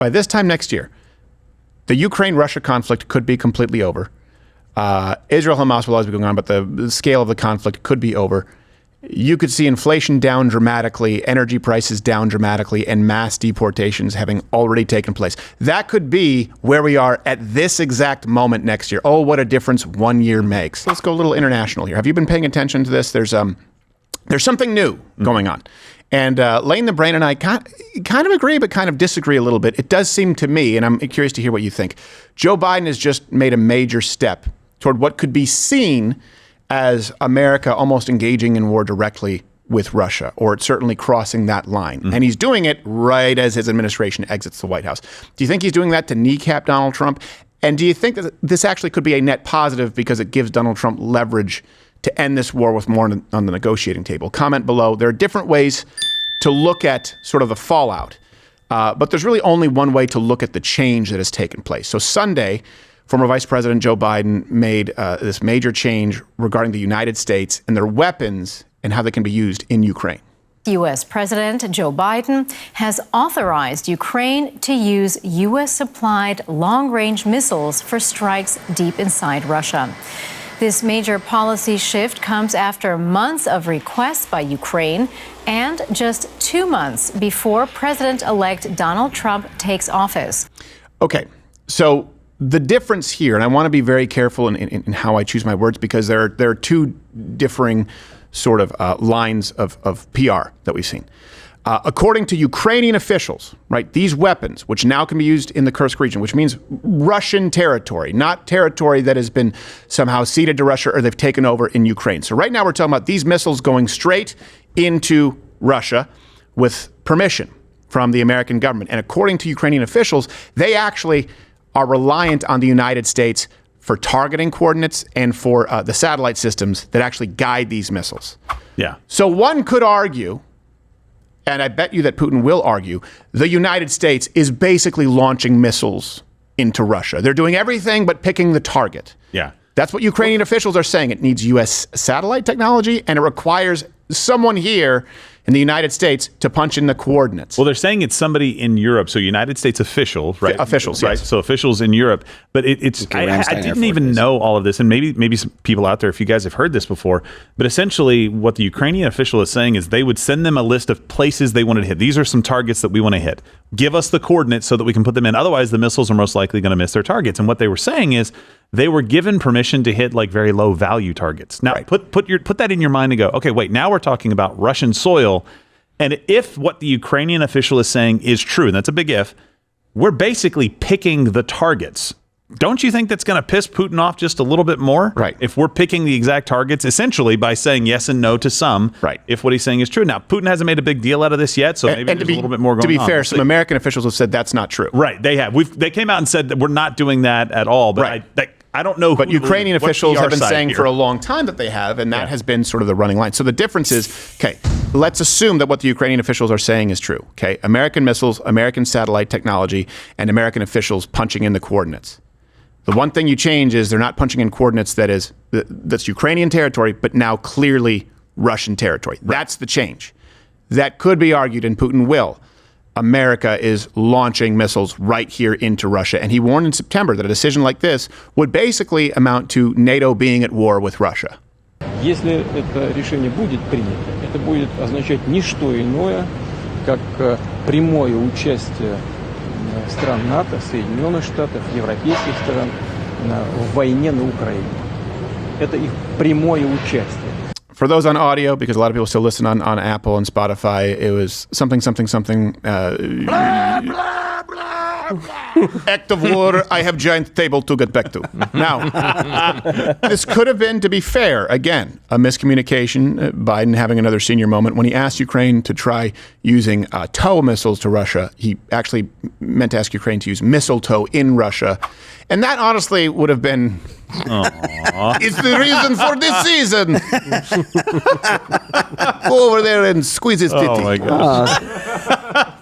by this time next year, the Ukraine-Russia conflict could be completely over. Israel-Hamas will always be going on, but the scale of the conflict could be over. You could see inflation down dramatically, energy prices down dramatically, and mass deportations having already taken place. That could be where we are at this exact moment next year. Oh, what a difference 1 year makes. Let's go a little international here. Have you been paying attention to this? There's something new going on. And Lane the Brain and I kind of agree, but kind of disagree a little bit. It does seem to me, and I'm curious to hear what you think, Joe Biden has just made a major step toward what could be seen as America almost engaging in war directly with Russia, or it's certainly crossing that line. And he's doing it right as his administration exits the White House. Do you think he's doing that to kneecap Donald Trump? And do you think that this actually could be a net positive because it gives Donald Trump leverage to end this war with more on the negotiating table? Comment below. There are different ways to look at sort of the fallout, but there's really only one way to look at the change that has taken place. So Sunday, former Vice President Joe Biden made this major change regarding the United States and their weapons and how they can be used in Ukraine. U.S. President Joe Biden has authorized Ukraine to use U.S.-supplied long-range missiles for strikes deep inside Russia. This major policy shift comes after months of requests by Ukraine and just 2 months before President-elect Donald Trump takes office. Okay, so the difference here, and I want to be very careful in how I choose my words because there are two differing sort of lines of PR that we've seen. According to Ukrainian officials, right, these weapons, which now can be used in the Kursk region, which means Russian territory, not territory that has been somehow ceded to Russia or they've taken over in Ukraine. So right now we're talking about these missiles going straight into Russia with permission from the American government. And according to Ukrainian officials, they actually are reliant on the United States for targeting coordinates and for the satellite systems that actually guide these missiles. Yeah. So one could argue, and I bet you that Putin will argue, the United States is basically launching missiles into Russia. They're doing everything but picking the target. Yeah. That's what Ukrainian officials are saying. It needs U.S. satellite technology, and it requires someone here in the United States to punch in the coordinates. Well, they're saying it's somebody in Europe, so United States officials, right? Officials, right? Yes. So officials in Europe, but it's I didn't even know all of this, and maybe some people out there, if you guys have heard this before, but essentially what the Ukrainian official is saying is they would send them a list of places they wanted to hit. These are some targets that we want to hit. Give us the coordinates so that we can put them in. Otherwise, the missiles are most likely going to miss their targets. And what they were saying is they were given permission to hit like very low value targets. Now, put that in your mind and go, okay, wait, now we're talking about Russian soil. And if what the Ukrainian official is saying is true, and that's a big if, we're basically picking the targets. Don't you think that's going to piss Putin off just a little bit more? Right. If we're picking the exact targets, essentially by saying yes and no to some, right, if what he's saying is true. Now, Putin hasn't made a big deal out of this yet, so maybe there's a little bit more going on. To be fair, some American officials have said that's not true. Right, they have. They came out and said that we're not doing that at all. But I don't know. But Ukrainian officials have been saying for a long time that they have, and that has been sort of the running line. So the difference is, okay, let's assume that what the Ukrainian officials are saying is true. Okay, American missiles, American satellite technology, and American officials punching in the coordinates. The one thing you change is they're not punching in coordinates that's Ukrainian territory, but now clearly Russian territory. Right. That's the change. That could be argued, and Putin will. America is launching missiles right here into Russia. And he warned in September that a decision like this would basically amount to NATO being at war with Russia. Если это решение будет принято, это будет означать не что иное, как прямое участие стран НАТО, Соединенных Штатов, европейских стран в войне на Украине. Это их прямое участие. For those on audio, because a lot of people still listen on Apple and Spotify, it was something. Blah, blah, blah, blah. Act of war, I have giant table to get back to. Now, this could have been, to be fair, again, a miscommunication, Biden having another senior moment. When he asked Ukraine to try using TOW missiles to Russia, he actually meant to ask Ukraine to use mistletoe in Russia. And that honestly would have been, it's the reason for this season. Go over there and squeeze his titty. Oh my gosh.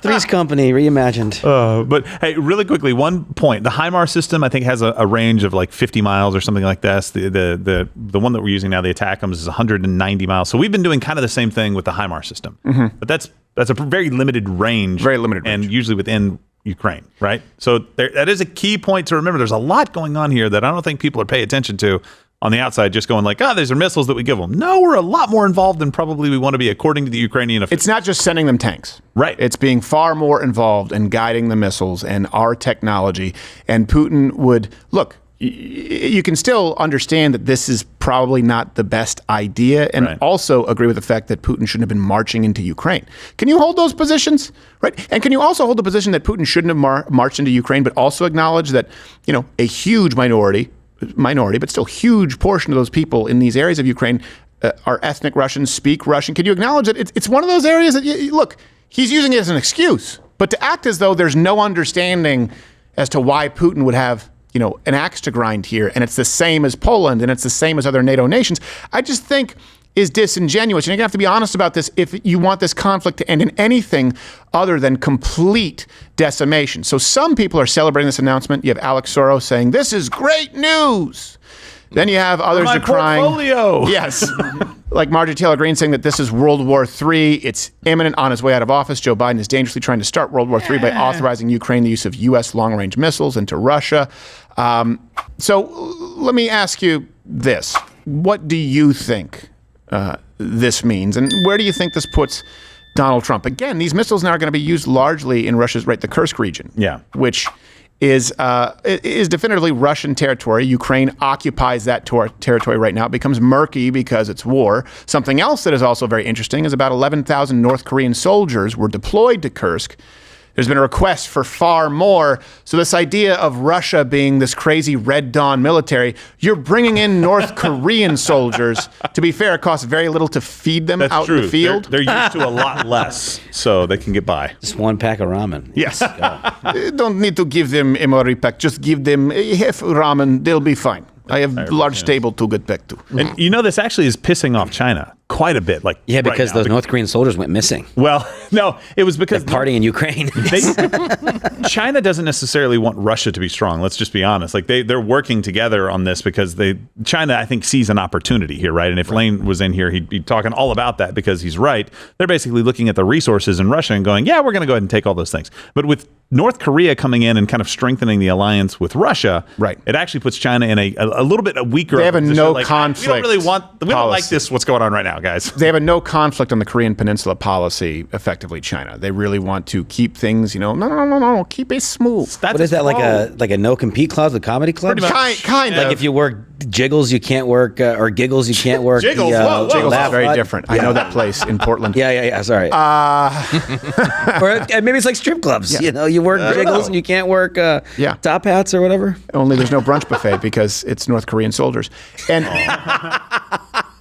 Three's Company reimagined. But hey, really quickly, one point. The HIMARS system, I think, has a range of like 50 miles or something like this. The one that we're using now, the ATACMS, is 190 miles. So we've been doing kind of the same thing with the HIMARS system. Mm-hmm. But that's a very limited range. Very limited range. And usually within Ukraine, right? So that is a key point to remember. There's a lot going on here that I don't think people are paying attention to on the outside, just going like, these are missiles that we give them. No, we're a lot more involved than probably we want to be, according to the Ukrainian officials. It's not just sending them tanks. Right. It's being far more involved in guiding the missiles and our technology. And Putin would, look, you can still understand that this is probably not the best idea, and also agree with the fact that Putin shouldn't have been marching into Ukraine. Can you hold those positions? Right. And can you also hold the position that Putin shouldn't have marched into Ukraine, but also acknowledge that, a huge minority, but still huge portion of those people in these areas of Ukraine are ethnic Russians, speak Russian. Can you acknowledge that it's one of those areas that, look, he's using it as an excuse, but to act as though there's no understanding as to why Putin would have, an axe to grind here, and it's the same as Poland, and it's the same as other NATO nations, I just think is disingenuous. And you're going to have to be honest about this if you want this conflict to end in anything other than complete decimation. So some people are celebrating this announcement. You have Alex Soros saying, this is great news. Then you have others decrying. Portfolio. Yes. Like Marjorie Taylor Greene saying that this is World War III. It's imminent, on his way out of office. Joe Biden is dangerously trying to start World War III by authorizing Ukraine the use of U.S. long-range missiles into Russia. So let me ask you this. What do you think this means? And where do you think this puts Donald Trump? Again, these missiles now are going to be used largely in Russia's, the Kursk region, which is definitively Russian territory. Ukraine occupies that territory right now. It becomes murky because it's war. Something else that is also very interesting is about 11,000 North Korean soldiers were deployed to Kursk. There's been a request for far more. So this idea of Russia being this crazy Red Dawn military, you're bringing in North Korean soldiers. To be fair, it costs very little to feed them out in the field. They're used to a lot less, so they can get by. Just one pack of ramen. Yes. Don't need to give them a MRE pack. Just give them a half ramen. They'll be fine. I have a large table to get back to. And this actually is pissing off China quite a bit. Because those North Korean soldiers went missing. Well, no, it was because they're partying in Ukraine. China doesn't necessarily want Russia to be strong. Let's just be honest. They're working together on this because China, I think, sees an opportunity here, right? And if Lane was in here, he'd be talking all about that because he's right. They're basically looking at the resources in Russia and going, yeah, we're going to go ahead and take all those things. But with North Korea coming in and kind of strengthening the alliance with Russia, it actually puts China in a little bit weaker. They have a position. no conflict. We don't like this. What's going on right now, guys? They have a no conflict on the Korean Peninsula policy. Effectively, China. They really want to keep things. No. Keep it smooth. What is that, like a no compete clause with comedy clubs? Kind of. Like if you work Jiggles, you can't work, or Giggles, you can't work. Jiggles, Jiggles is very different. I know that place in Portland. Yeah. Sorry. Or maybe it's like strip clubs. You work Jiggles and you can't work top hats or whatever. Only there's no brunch buffet because it's North Korean soldiers. And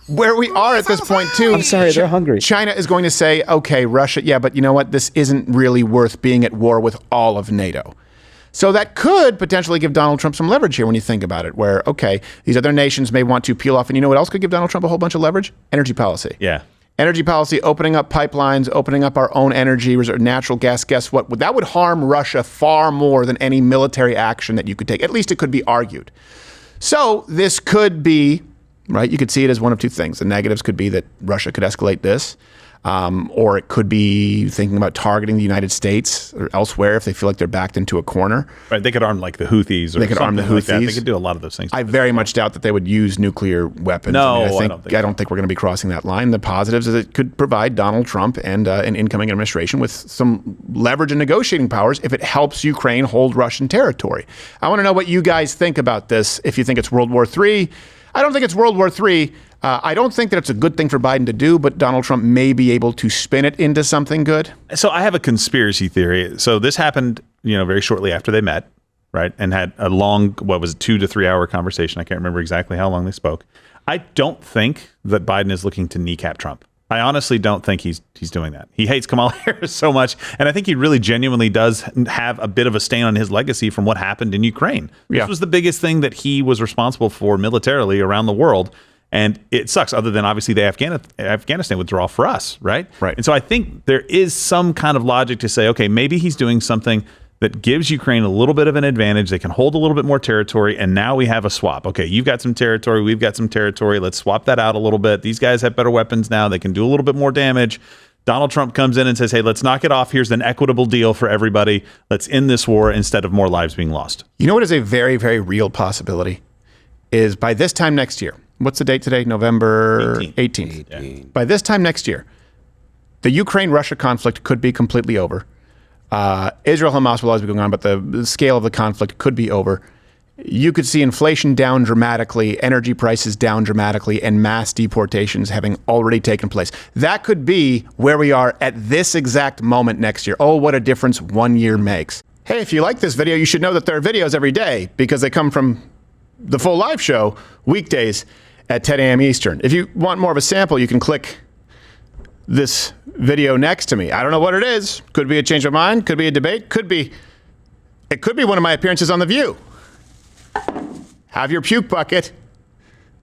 where we are at this point, too. I'm sorry, they're hungry. China is going to say, okay, Russia, but you know what? This isn't really worth being at war with all of NATO. So that could potentially give Donald Trump some leverage here when you think about it, where, okay, these other nations may want to peel off. And you know what else could give Donald Trump a whole bunch of leverage? Energy policy. Yeah. Energy policy, opening up pipelines, opening up our own energy, natural gas. Guess what? That would harm Russia far more than any military action that you could take. At least it could be argued. So this could be, you could see it as one of two things. The negatives could be that Russia could escalate this, or it could be thinking about targeting the United States or elsewhere if they feel like they're backed into a corner. Right, they could arm the Houthis. Or they could arm the Houthis. Like they could do a lot of those things. I very much doubt that they would use nuclear weapons. No, I don't think we're going to be crossing that line. The positives is it could provide Donald Trump and an incoming administration with some leverage and negotiating powers if it helps Ukraine hold Russian territory. I want to know what you guys think about this. If you think it's World War III, I don't think it's World War III. I don't think that it's a good thing for Biden to do, but Donald Trump may be able to spin it into something good. So I have a conspiracy theory. So this happened, very shortly after they met, right? And had a long, 2 to 3 hour conversation. I can't remember exactly how long they spoke. I don't think that Biden is looking to kneecap Trump. I honestly don't think he's doing that. He hates Kamala Harris so much, and I think he really genuinely does have a bit of a stain on his legacy from what happened in Ukraine. This was the biggest thing that he was responsible for militarily around the world. And it sucks, other than obviously the Afghanistan withdrawal for us, right? Right. And so I think there is some kind of logic to say, okay, maybe he's doing something that gives Ukraine a little bit of an advantage. They can hold a little bit more territory, and now we have a swap. Okay, you've got some territory, we've got some territory. Let's swap that out a little bit. These guys have better weapons now. They can do a little bit more damage. Donald Trump comes in and says, hey, let's knock it off. Here's an equitable deal for everybody. Let's end this war instead of more lives being lost. You know what is a very, very real possibility? Is by this time next year, what's the date today? November 18th. Yeah. By this time next year, the Ukraine-Russia conflict could be completely over. Israel-Hamas will always be going on, but the scale of the conflict could be over. You could see inflation down dramatically, energy prices down dramatically, and mass deportations having already taken place. That could be where we are at this exact moment next year. Oh, what a difference 1 year makes. Hey, if you like this video, you should know that there are videos every day because they come from the full live show weekdays at 10 a.m. Eastern. If you want more of a sample, you can click this video next to me. I don't know what it is. Could be a change of mind. Could be a debate. It could be one of my appearances on The View. Have your puke bucket.